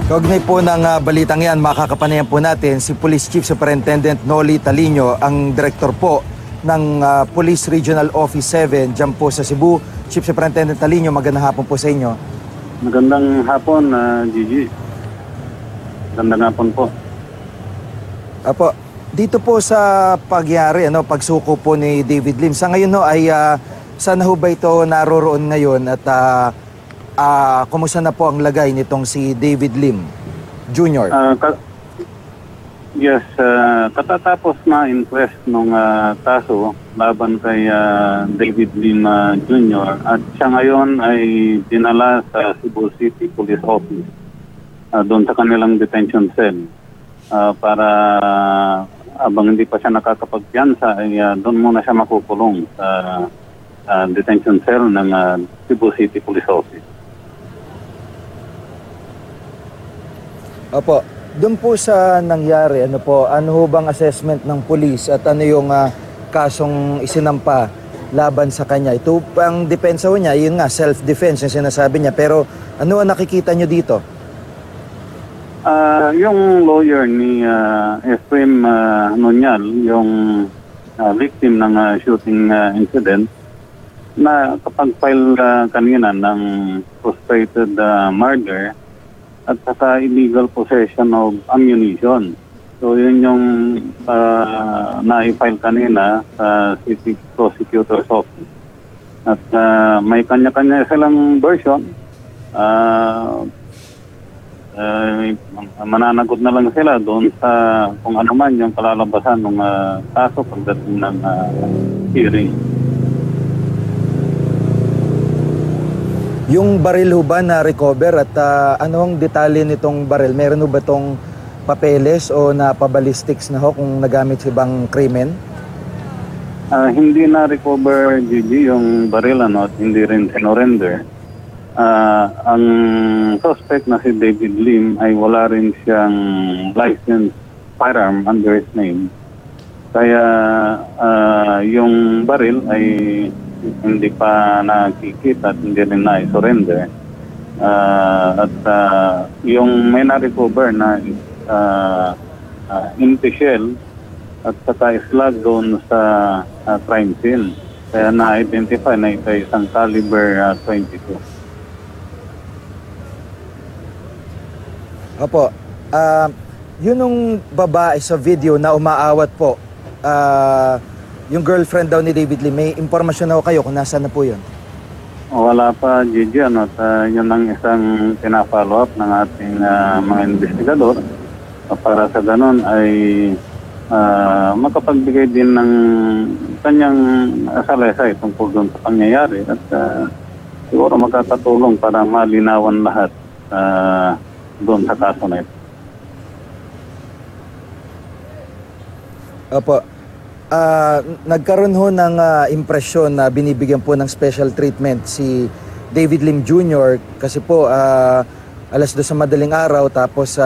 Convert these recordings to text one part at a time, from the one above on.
Kaugnay po ng balitang yan, makakapanayan po natin si Police Chief Superintendent Noli Talino, ang direktor po ng Police Regional Office 7 dyan po sa Cebu. Chief Superintendent Talino, magandang hapon po sa inyo. Magandang hapon, Gigi. Magandang hapon po. Apo, dito po sa pagyari, pagsuko po ni David Lim, sa ngayon ay saan ho ba ito naroroon ngayon at kumusta na po ang lagay nitong si David Lim Jr.? Yes, katatapos na inquest nung kaso laban kay David Lim Jr. at siya ngayon ay dinala sa Cebu City Police Office doon sa kanilang detention cell para abang hindi pa siya nakakapagpiyansa ay doon muna siya makukulong sa detention cell ng Cebu City Police Office. Opo, doon po sa nangyari, ano ho bang assessment ng police at ano yung kasong isinampa laban sa kanya? Ito ang depensa niya, yun nga, self-defense yung sinasabi niya. Pero ano ang nakikita niyo dito? Yung lawyer ni Efrem Nonyal, yung victim ng shooting incident, na kapag-file kanina ng frustrated murder at saka illegal possession of ammunition. So yun yung na-file kanina sa City Prosecutor's Office. At may kanya-kanya silang version. Mananagot na lang sila doon sa kung ano man yung kalalabasan ng kaso pagdating ng hearing. Yung baril ho ba na recover at ano ang detalye nitong baril? Meron ho ba itong papeles o napabalistics na ho kung nagamit sa ibang krimen? Hindi na recover, Gigi, yung baril at hindi rin sinurrender. Ang suspect na si David Lim ay wala rin siyang licensed firearm under his name. Kaya yung baril ay hindi pa nakikita at hindi rin na-surrender. Yung may na-recover na empty shell at saka slug doon sa crime scene. Kaya na-identify na ito isang caliber 22. Opo. Yun yung babae sa video na umaawat po, yung girlfriend daw ni David Lim, may impormasyon na kayo kung nasaan na po yun? Wala pa, Gigi. Yun ang isang pina-follow up ng ating mga investigador para sa ganon ay makapagbigay din ng kanyang salaysay tungkol doon sa pangyayari at siguro makakatulong para malinawan lahat doon sa kaso na ito. Opo. Nagkaroon ho ng impresyon na binibigyan po ng special treatment si David Lim Jr. kasi po alas 2 sa madaling araw tapos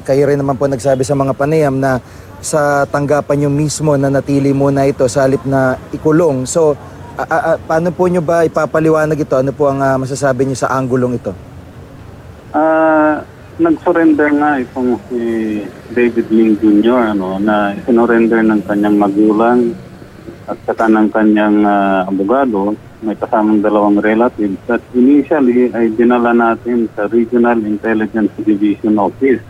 kayo rin naman po nagsabi sa mga panayam na sa tanggapan nyo mismo na natili muna ito sa halip na ikulong. So paano po nyo ba ipapaliwanag ito? Ano po ang masasabi nyo sa anggulong ito? Nag-surrender nga itong si David Lim Jr. Na sinurrender ng kanyang magulang at saka ng kanyang abogado. May kasamang dalawang relatives. At initially ay dinala natin sa Regional Intelligence Division Office.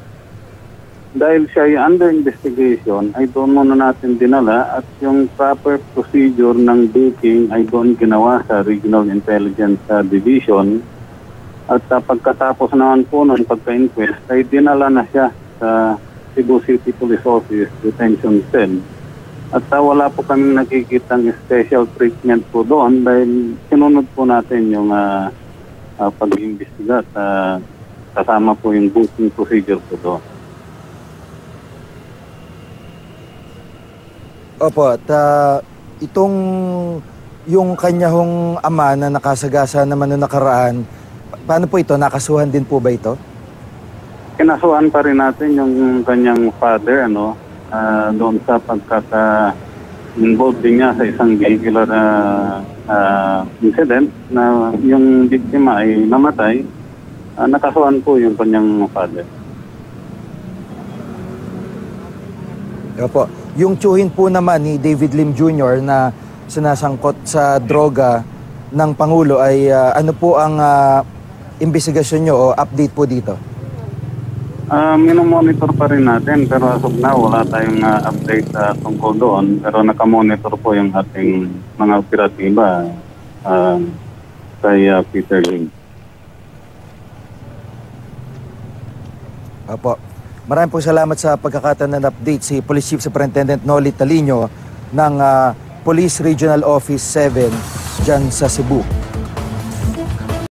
Dahil siya ay under investigation, ay doon muna natin dinala at yung proper procedure ng booking ay doon ginawa sa Regional Intelligence Division. At pagkatapos naman po ng pagka-inquest ay dinala na siya sa Cebu City Police Office Detention Cell. At wala po kami nakikitang special treatment po doon dahil sinunod po natin yung pag-iimbestiga at kasama po yung booking procedure po doon. Opo, at itong yung kanyang ama na nakasagasa naman noong nakaraan, paano po ito? Nakasuhan din po ba ito? Kinasuhan pa rin natin yung kanyang father doon sa pagkaka-involved din niya sa isang vehicular incident na yung biktima ay namatay nakasuhan po yung kanyang father. Opo. Yung tiyuhin po naman ni David Lim Jr. na sinasangkot sa droga ng Pangulo ay ano po ang investigasyon nyo o update po dito? Minomonitor pa rin natin pero as of now wala tayong update tungkol doon pero nakamonitor po yung ating mga operatiba kay Peter Lim. Opo. Maraming po salamat sa pagkakataon ng update si Police Chief Superintendent Noli Talino ng Police Regional Office 7 dyan sa Cebu.